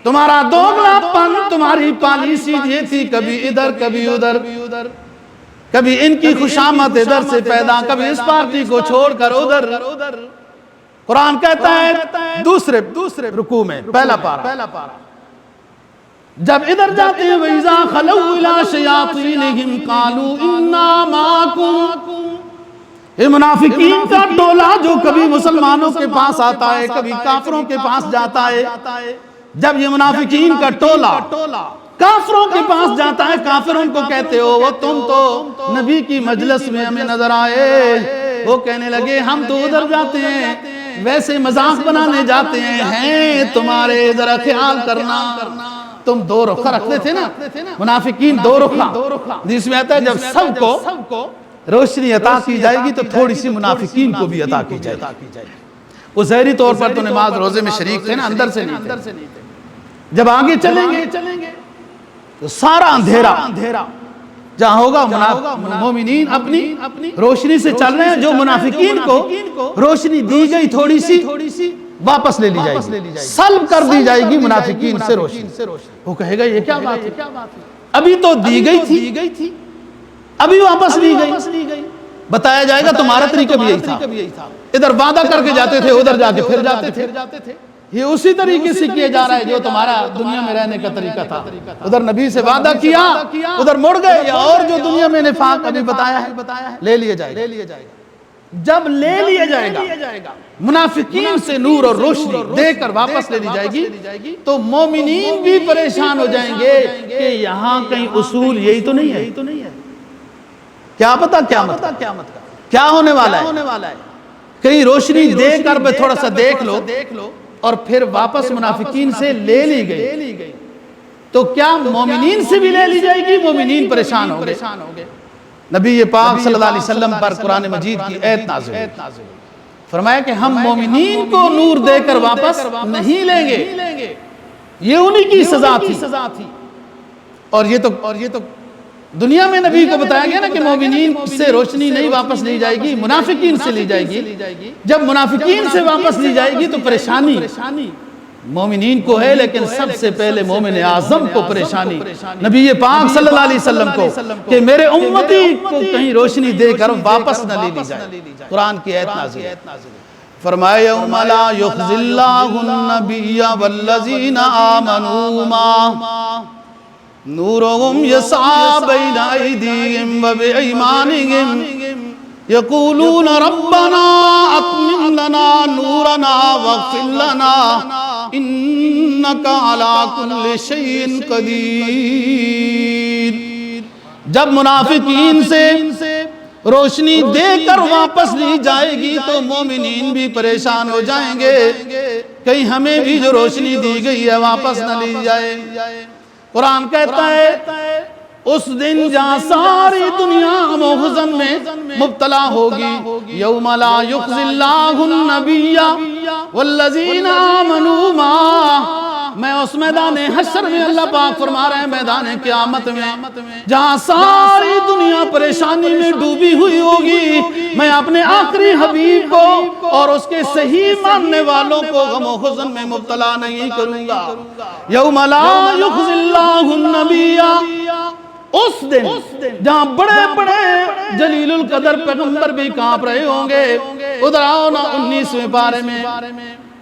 تمہارا دوگلا پن، تمہاری پالیسی یہ تھی کبھی ادھر کبھی ادھر، کبھی ان کی خوشامد ادھر سے پیدا، کبھی اس پارٹی کو چھوڑ کر ادھر. قرآن کہتا ہے دوسرے رکوع میں پہلا پارہ، جب ادھر جاتے ہیں وَإِذَا خَلَوْا إِلَىٰ شَيَاطِينِهِمْ قَالُوا إِنَّا مَعَكُمْ. یہ منافقین کا ٹولہ جو کبھی مسلمانوں کے پاس آتا ہے کبھی کافروں کے پاس جاتا ہے. جب یہ منافقین کا ٹولہ کافروں کے پاس جاتا ہے، کافر ان کو کہتے ہو وہ تم تو نبی کی مجلس میں ہمیں نظر آئے. وہ کہنے لگے ہم تو ادھر جاتے ہیں، ویسے مذاق بنانے جاتے ہیں تمہارے ذرا خیال کرنا. تم دو رخ رکھتے تھے نا منافقین، دو رخ. جس میں آتا ہے جب سب کو روشنی عطا کی جائے گی تو تھوڑی سی منافقین کو بھی عطا کی جائے گی. وہ ظاہری طور پر تو نماز روزے میں شریک تھے نا، اندر سے نہیں تھے۔ جب آگے چلیں گے تو سارا اندھیرا جہاں ہوگا، مومنین اپنی روشنی سے چل رہے ہیں، جو منافقین کو روشنی دی گئی تھوڑی سی واپس لے لی جائے گی، سلب کر دی جائے گی منافقین سے روشنی۔ وہ کہے گا یہ کیا بات ہے، ابھی تو دی گئی تھی، ابھی واپس لی گئی۔ بتایا جائے گا تمہارا طریقہ بھی یہی تھا، ادھر وعدہ کر کے جاتے تھے، ادھر جا کے پھر جاتے تھے۔ یہ اسی طریقے سے کیے جا رہا ہے جو تمہارا دنیا میں رہنے کا طریقہ تھا، ادھر نبی سے وعدہ کیا، ادھر مڑ گئے، اور جو دنیا میں نفاق ابھی بتایا ہے لے لیا جائے گا۔ جب لے لیا جائے گا، منافقین سے نور اور روشنی دے کر واپس لے لی جائے گی، تو مومنین بھی پریشان ہو جائیں گے کہ یہاں کہیں اصول یہی تو نہیں ہے، کیا پتا قیامت کا کیا ہونے والا ہے، کہیں روشنی دے کر پہ تھوڑا سا دیکھ لو اور پھر واپس منافقین سے لے لی گئی، تو کیا مومنین سے بھی لے لی جائے گی؟ مومنین پریشان ہوں گے۔ نبی پاک صلی اللہ علیہ وسلم پر قرآن مجید کی آیت نازل ہوئی، فرمایا کہ ہم مومنین کو نور دے کر واپس نہیں لیں گے، یہ انہی کی سزا تھی۔ اور یہ تو دنیا میں نبی کو بتایا گیا نا کہ مومنین سے روشنی نہیں واپس لی جائے گی، منافقین سے لی جائے گی۔ جب منافقین سے واپس لی جائے گی تو پریشانی مومنین کو ہے، لیکن سب سے پہلے مومن اعظم کو پریشانی، نبی پاک صلی اللہ علیہ وسلم کو، کہ میرے امتی کو کہیں روشنی دے کر واپس نہ لی جائے۔ قرآن کی آیت نازل ہے، فرمایا یوم لا یخزی اللہ النبی والذین آمنوا معہ نورهم یسعی بین ایدیہم وبایمانہم یقولون ربنا اتمم لنا نورنا واغفر لنا انک علی کل شیء قدیر۔ جب منافقین سے روشنی دے کر واپس لی جائے گی تو مومنین بھی پریشان ہو جائیں گے، کہیں ہمیں بھی جو روشنی دی گئی ہے واپس نہ لی جائے۔ قرآن کہتا ہے اس دن جہاں ساری دنیا غم و حزن میں مبتلا ہوگی، یوم لا یخزی اللہ النبی والذین آمنوا معہ، میں اس میدان حشر میں، اللہ پاک فرما رہے ہیں میدان قیامت میں، جہاں ساری دنیا پریشانی میں ڈوبی ہوئی ہوگی، میں اپنے آخری حبیب کو اور اس کے صحیح ماننے والوں کو غم و حزن میں مبتلا نہیں کروں گا۔ یوم لا یخزی اللہ النبی، اس دن جہاں بڑے بڑے جلیل القدر پیغمبر بھی کانپ رہے ہوں گے۔ ادھر آؤ نا 19ویں پارے میں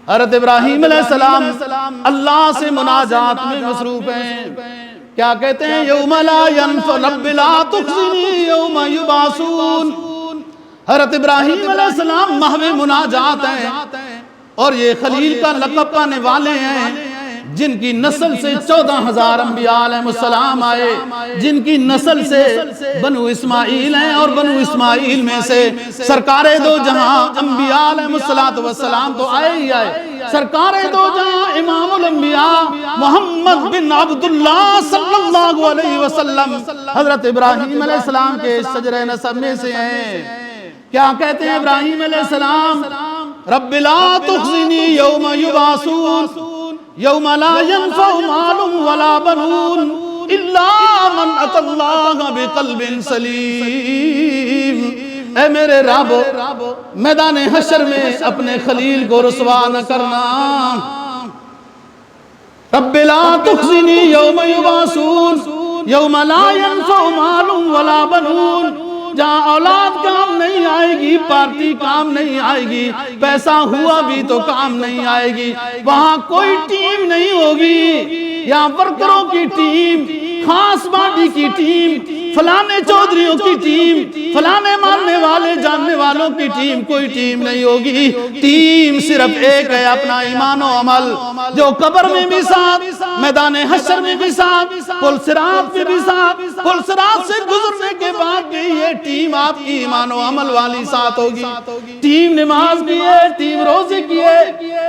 حضرت ابراہیم علیہ السلام اللہ سے مناجات میں مصروف ہیں، کیا کہتے ہیں؟ یوم لا ینفع رب لا تخزنی یوم یبعثون۔ حضرت ابراہیم علیہ السلام محو مناجات ہیں، اور یہ خلیل کا لقب پانے والے ہیں، جن کی نسل سے 14,000 انبیاء علیہ السلام آئے، جن کی نسل سے بنو اسماعیل ہیں، اور بنو اسماعیل میں سے سرکار دو جہاں انبیاء علیہ السلام تو آئے ہی آئے، سرکار دو جہاں امام الانبیاء محمد بن عبداللہ صلی اللہ علیہ وسلم حضرت ابراہیم علیہ السلام کے شجرہ نسب میں سے ہیں۔ کیا کہتے ہیں ابراہیم علیہ السلام؟ رب لا تخزنی یوم یبعثون یوم لا ینفع مال ولا بنون الا من اتی اللہ بقلب سلیم۔ اے میرے رب، میدان حشر میں اپنے خلیل کو رسوا نہ کرنا۔ رب لا تخزنی یوم یبعثون یوم لا ینفع مال ولا بنون، جہاں اولاد کام نہیں آئے گی، پارٹی کام نہیں آئے گی، پیسہ ہوا بھی تو کام نہیں آئے گی، وہاں کوئی ٹیم نہیں ہوگی، یہاں ورکروں کی ٹیم، خاص باڈی کی ٹیم، فلانے چودھریوں کی ٹیم، فلانے ماننے والے جاننے والوں کی ٹیم، کوئی ٹیم نہیں ہوگی۔ ٹیم صرف ایک ہے، اپنا ایمان و عمل، جو قبر میں بھی ساتھ، میدان حشر میں بھی ساتھ، پل صراط میں بھی ساتھ، پل صراط سے گزرنے کے بعد بھی یہ ٹیم آپ کی ایمان و عمل والی ساتھ ہوگی۔ ٹیم نماز کی ہے، ٹیم روزے کی ہے،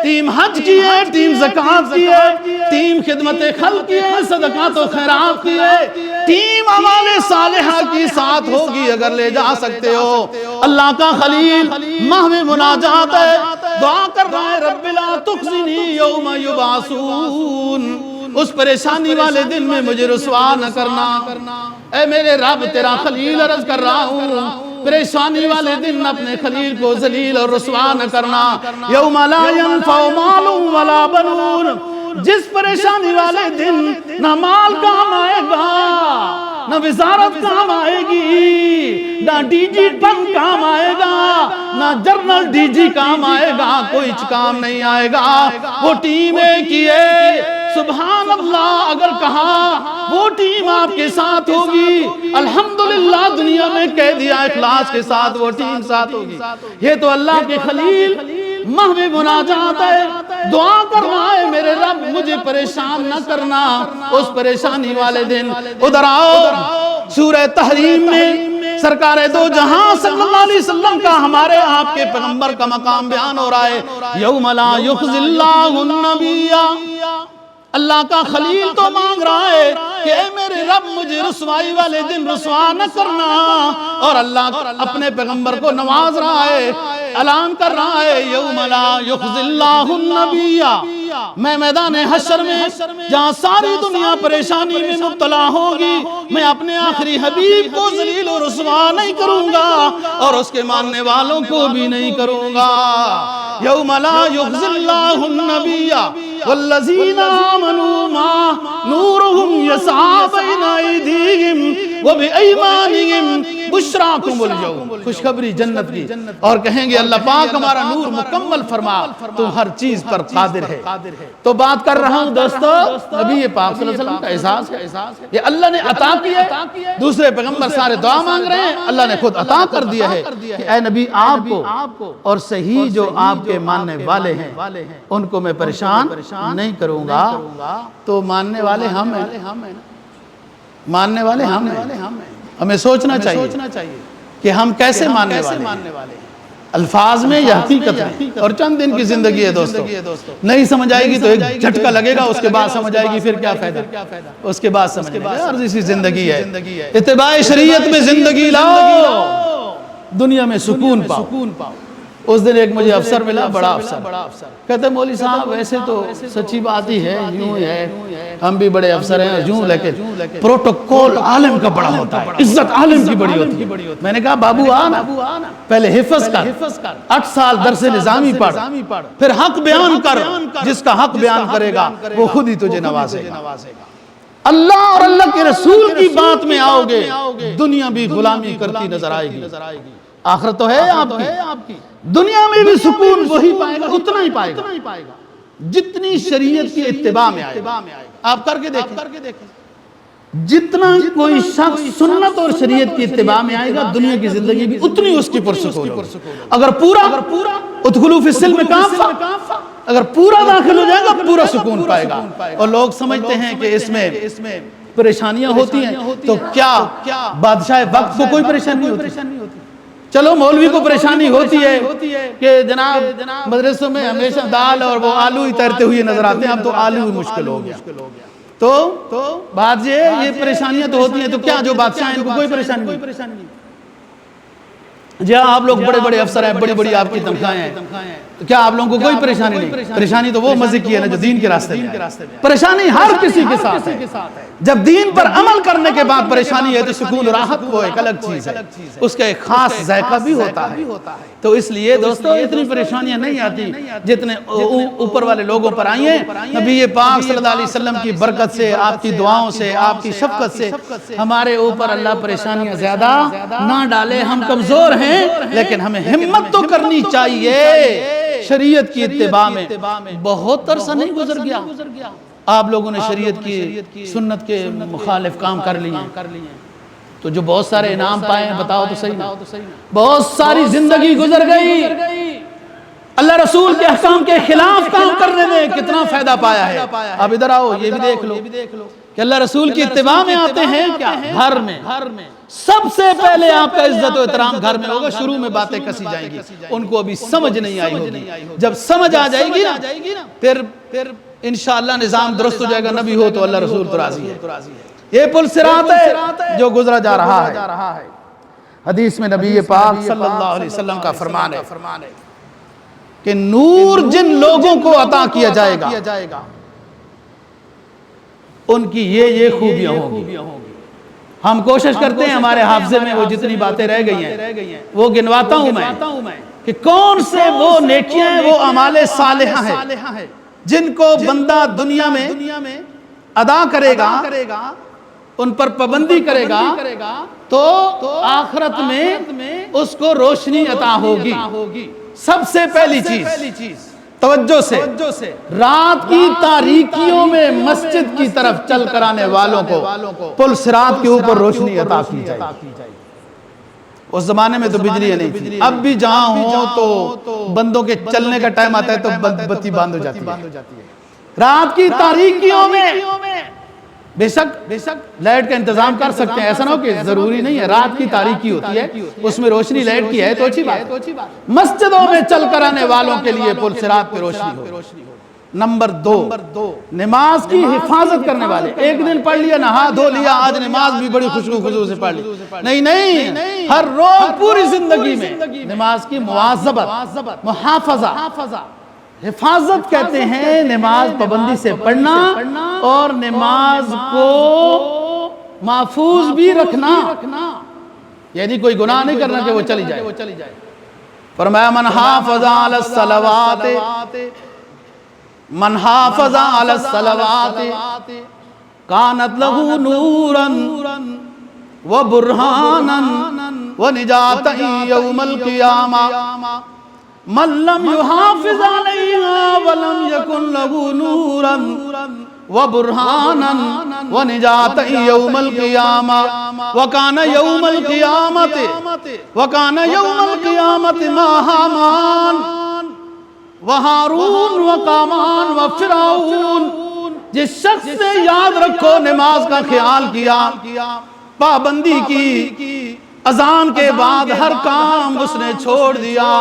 ٹیم حج کی ہے، ٹیم زکوٰۃ کی ہے، ٹیم خدمت خلق کی ہے، صدقات و خیرات کی ہے، ٹیم اعمال صالحہ کی ساتھ ہوگی اگر لے جا سکتے ہو۔ اللہ کا خلیل محو مناجات ہے، دعا کر رہا ہے رب لا تخزنی یوم یبعثون، اس پریشانی والے دن میں مجھے رسوا نہ کرنا۔ اے میرے رب تیرا خلیل عرض کر رہا ہوں، پریشانی والے دن اپنے خلیل کو ذلیل اور رسوا نہ کرنا۔ یوم لا ینفع مال ولا بنون، جس پریشانی والے دن نہ مال کام آئے گا، نہ وزارت کام آئے گی، نہ ڈی جی پن کام آئے گا، نہ جنرل ڈی جی کام آئے گا، کوئی کام نہیں آئے گا۔ وہ ٹیم ایک ہی ہے، سبحان اللہ، اگر کہا وہ ٹیم آپ کے ساتھ ہوگی، الحمدللہ دنیا میں کہہ دیا اخلاص کے ساتھ وہ ٹیم ساتھ ہوگی۔ یہ تو اللہ کے خلیل محو مناجات ہے، دعا کر رہا ہے میرے رب مجھے پریشان نہ کرنا اس پریشانی والے دن۔ ادھر آؤ، سورہ تحریم میں سرکار دو جہاں صلی اللہ علیہ وسلم کا، ہمارے آپ کے پیغمبر کا مقام بیان ہو رہا ہے۔ یوم لا یخزی اللہ النبی، اللہ کا خلیل تو مانگ رہا ہے کہ اے میرے رب مجھے رسوائی والے دن رسوا نہ کرنا، اور اللہ اپنے پیغمبر کو نواز رہا ہے، اعلان کر رہا ہے یوم لا یخزی اللہ النبی، میں میدان حشر میں جہاں ساری دنیا پریشانی میں مبتلا ہوگی، میں اپنے آخری حبیب کو ذلیل و رسوا نہیں کروں گا اور اس کے ماننے والوں کو بھی نہیں کروں گا۔ یوم لا یخزی اللہ النبی والذین آمنوا معہ نورہم یسعی بین ایدیہم وبایمانہم بشراکم اليوم، خوشخبری جنت کی، اور کہیں گے اللہ پاک ہمارا نور مکمل فرما، تو ہر چیز پر قادر ہے۔ تو بات کر رہا ہوں دوستو، نبی پاک صلی اللہ علیہ وسلم کا احساس ہے، یہ اللہ نے عطا کیا ہے، دوسرے پیغمبر سارے دعا مانگ رہے ہیں، اللہ نے خود عطا کر دیا ہے کہ اے نبی آپ کو اور صحیح جو آپ کے ماننے والے ہیں ان کو میں پریشان نہیں کروں گا۔ تو ماننے والے ہم ہیں، ماننے والے ہم ہیں، ہمیں سوچنا چاہیے کہ ہم کیسے ماننے والے ہیں، الفاظ میں یا حقیقت میں۔ اور چند دن کی زندگی ہے دوستو، نہیں سمجھ آئے گی تو ایک جھٹکا لگے گا، اس کے بعد سمجھ آئے گی، پھر کیا فائدہ، اس کے بعد سمجھ آئے گا۔ عرضی سی زندگی ہے، اتباع شریعت میں زندگی لاؤ، دنیا میں سکون پاؤ۔ اس دن ایک مجھے افسر ملا، بڑا افسر، کہتے مولوی صاحب ویسے تو سچی بات ہی ہے، یوں ہی ہے، ہم بھی بڑے افسر ہیں یوں، لیکن پروٹوکول عالم کا بڑا ہوتا ہے، عزت عالم کی بڑی ہوتی ہے۔ میں نے کہا بابو آنا، پہلے حفظ کر، 8 سال درس نظامی پڑھ، پھر حق بیان کر، جس کا حق بیان کرے گا وہ خود ہی تجھے نوازے گا۔ اللہ اور اللہ کے رسول کی بات میں آؤ گے، دنیا بھی غلامی کرتی نظر آئے گی، آخرت تو ہے آپ کی، دنیا میں بھی سکون وہی پائے گا، اتنا ہی پائے گا جتنی شریعت کی اتباع میں آئے گا۔ آپ کر کے دیکھیں، جتنا کوئی شخص سنت اور شریعت کی اتباع میں آئے گا، دنیا کی زندگی بھی اتنی اس کی پرسکون ہوگی۔ اگر پورا ادخلوا فی السلم کافہ، اگر پورا داخل ہو جائے گا پورا سکون پائے گا۔ اور لوگ سمجھتے ہیں کہ اس میں پریشانیاں ہوتی ہیں تو کیا بادشاہ وقت کو کوئی پریشانی نہیں ہوتی؟ چلو مولوی کو پریشانی ہوتی ہے کہ جناب مدرسوں میں ہمیشہ دال اور وہ آلو ہی تیرتے ہوئے نظر آتے ہیں، اب تو آلو ہی مشکل ہو گیا۔ تو بات یہ پریشانیاں تو ہوتی ہیں، تو کیا جو بادشاہ ہیں ان کو کوئی پریشانی نہیں؟ جہاں آپ لوگ بڑے بڑے افسر ہیں، بڑی بڑی آپ کی تنخواہیں ہیں، تو کیا آپ لوگوں کو کوئی پریشانی نہیں؟ پریشانی تو وہ مزے کی ہے نا جو دین کے راستے میں ہے۔ پریشانی ہر کسی کے ساتھ ہے، جب دین پر عمل کرنے کے بعد پریشانی ہے تو سکون راحت وہ ایک الگ چیز ہے، اس کا ایک خاص ذائقہ بھی ہوتا ہے۔ تو اس لیے دوستو اتنی پریشانیاں نہیں آتی جتنے اوپر والے لوگوں پر آئی ہیں۔ نبی پاک صلی اللہ علیہ وسلم کی برکت سے، آپ کی دعاؤں سے، آپ کی شفقت سے ہمارے اوپر اللہ پریشانیاں زیادہ نہ ڈالے۔ ہم کمزور ہیں لیکن ہمیں ہمت تو کرنی چاہیے۔ شریعت کی اتباع میں بہت عرصہ نہیں گزر گیا، آپ لوگوں نے شریعت کی سنت کے مخالف کام کر لیے ہیں، تو جو بہت سارے انعام پائے ہیں بتاؤ تو صحیح، بہت ساری زندگی گزر گئی، اللہ رسول کے احکام کے خلاف کام کرنے میں کتنا فائدہ پایا ہے۔ اب ادھر آؤ، یہ بھی دیکھ لو کہ اللہ رسول کی اتباع میں آتے ہیں کیا؟ گھر میں سب سے پہلے آپ کا عزت و احترام گھر میں ہوگا، شروع میں باتیں کسی جائیں گی، ان کو ابھی سمجھ نہیں آئی ہوگی، جب سمجھ آ جائے گی نا پھر انشاءاللہ نظام درست ہو جائے گا۔ نبی ہو تو اللہ رسول تو راضی ہے۔ یہ پل صراط ہے جو گزرا جا رہا ہے۔ حدیث میں نبی پاک صلی اللہ علیہ وسلم کا فرمان ہے، کہ نور جن لوگوں کو عطا کیا جائے گا ان کی یہ خوبیاں ہوں گی. ہم کوشش کرتے ہیں ہمارے حافظے میں وہ جتنی باتیں رہ گئی ہیں وہ گنواتا ہوں میں کہ کون سے وہ نیکیاں ہیں، وہ اعمال صالحہ ہیں جن کو بندہ دنیا میں ادا کرے گا، ان پر پابندی کرے گا تو آخرت میں اس کو روشنی عطا ہوگی. سب سے پہلی چیز توجہ سے، رات کی تاریکیوں میں مسجد کی طرف چل کر آنے والوں کو پل صراط کے اوپر روشنی عطا کی جائے. اس زمانے میں تو بجلی نہیں تھی، اب بھی جہاں ہوں تو بندوں کے چلنے کا ٹائم آتا ہے تو بتی بند ہو جاتی ہے. رات کی تاریکیوں میں بے شک لائٹ کا انتظام کر سکتے ہیں، ایسا نہ ہو کہ ضروری نہیں ہے، رات کی تاریکی ہوتی ہے اس میں روشنی لائٹ کی ہے تو اچھی بات. مسجدوں میں چل کر آنے والوں کے لیے پل صراط پہ روشنی ہو. نمبر 2، نماز کی حفاظت کرنے والے. ایک دن پڑھ لیا، نہا دھو لیا، آج نماز بھی بڑی خوشبو خضو سے پڑھ لی، نہیں، ہر روز پوری زندگی میں نماز کی مواظبت، محافظہ. حفاظت کہتے ہیں نماز پابندی سے پڑھنا اور نماز کو محفوظ بھی رکھنا، یعنی کوئی گناہ نہیں کرنا کہ وہ چلی جائے. فرمایا من حافظ علی الصلوات، من حافظ علی الصلوات کانت لہ نورا و برہانا و نجاتا یوم القیامہ. من لم يحافظ عليها ولم يكن له نورا وبرهانا ونجاة يوم القيامة وكان يوم القيامة مع هامان وهارون وقامان وفرعون. جس شخص نے یاد رکھو نماز کا خیال کیا، پابندی کی، اذان کے بعد ہر کام اس نے چھوڑ دیا،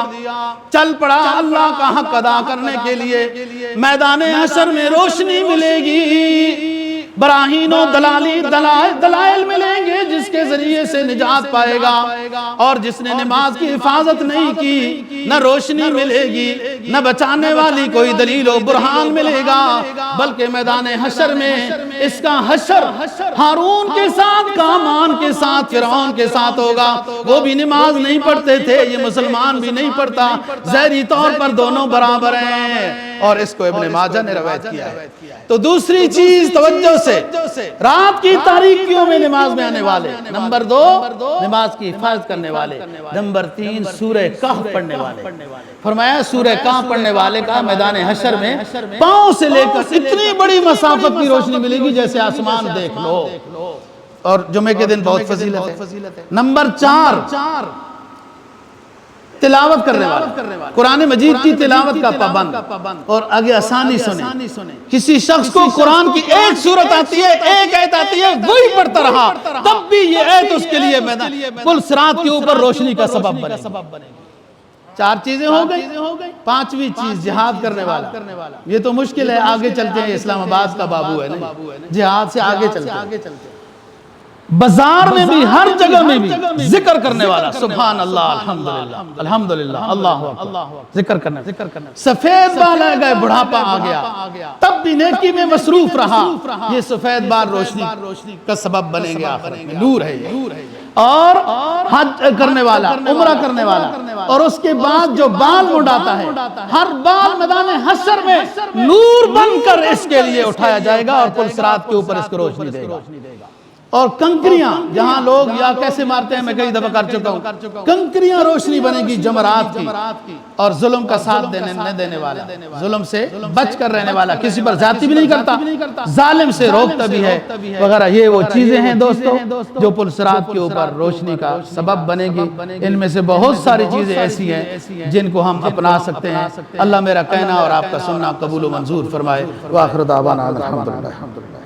چل پڑا اللہ کا حق ادا کرنے کے لیے، میدان حشر میں روشنی ملے گی، براہین و دلائل ملیں گے جس کے ذریعے سے نجات پائے گا. اور جس نے نماز کی حفاظت نہیں کی نہ روشنی ملے گی، نہ بچانے والی کوئی دلیل و برہان ملے گا، بلکہ میدان حشر میں اس کا حشر ہارون کے ساتھ، کامان کے ساتھ، فرعون کے ساتھ ہوگا. وہ بھی نماز نہیں پڑھتے تھے، یہ مسلمان بھی نہیں پڑھتا، ظاہری طور پر دونوں برابر ہیں. اور اس کو ابن ماجہ نے روایت کیا ہے. تو دوسری چیز توجہ سے، رات کی تاریکیوں میں نماز میں آنے والے. نمبر 2، نماز کی حفاظت کرنے والے. نمبر 3، سورہ کہف پڑھنے والے. فرمایا سورہ کہف پڑھنے والے کا میدان حشر میں پاؤں سے لے کر اتنی بڑی مسافت کی روشنی ملے گی جیسے آسمان دیکھ لو. اور جمعے کے دن بہت فضیلت ہے. نمبر 4، تلاوت کرنے والا، قرآن مجید کی تلاوت کا پابند. اور آگے آسانی سنیں، کسی شخص کو قرآن کی ایک سورت آتی ہے، ایک آیت آتی ہے، وہی پڑھتا رہا، تب بھی یہ آیت اس کے لیے پل صراط کے اوپر روشنی کا سبب بنے گی. 4 چیزیں ہو گئی. 5ویں چیز جہاد کرنے والا. یہ تو مشکل ہے، آگے چلتے ہیں، اسلام آباد کا بابو ہے نا، جہاد سے آگے چلتے ہیں. بازار میں بھی، ہر جگہ میں بھی ذکر کرنے والا. سبحان اللہ، الحمدللہ، الحمدللہ، اللہ اکبر. ذکر کرنا. سفید بال آ گئے، بڑھاپا آ گیا، تب بھی نیکی میں مصروف رہا. یہ سفید بال روشنی کا سبب بنیں گے آخرت میں. نور ہے یہ. اور حج کرنے والا، عمرہ کرنے والا، اور اس کے بعد جو بال مڈاتا ہے، ہر بال میدان حشر میں نور بن کر اس کے لیے اٹھایا جائے گا اور پل صراط کے اوپر اس کو روشنی دے گا. اور کنکریاں جہاں لوگ یا کیسے مارتے ہیں میں کئی دفعہ کر چکا ہوں، کنکریاں روشنی بنے گی جمرات کی. اور ظلم کا ساتھ دینے والا، ظلم سے بچ کر رہنے والا، کسی پر زیادتی بھی نہیں کرتا، ظالم سے روکتا بھی ہے وغیرہ. یہ وہ چیزیں ہیں دوستو جو پل صراط کے اوپر روشنی کا سبب بنے گی. ان میں سے بہت ساری چیزیں ایسی ہیں جن کو ہم اپنا سکتے ہیں. اللہ میرا کہنا اور آپ کا سننا قبول و منظور فرمائے. وآخر دعوانا الحمدللہ.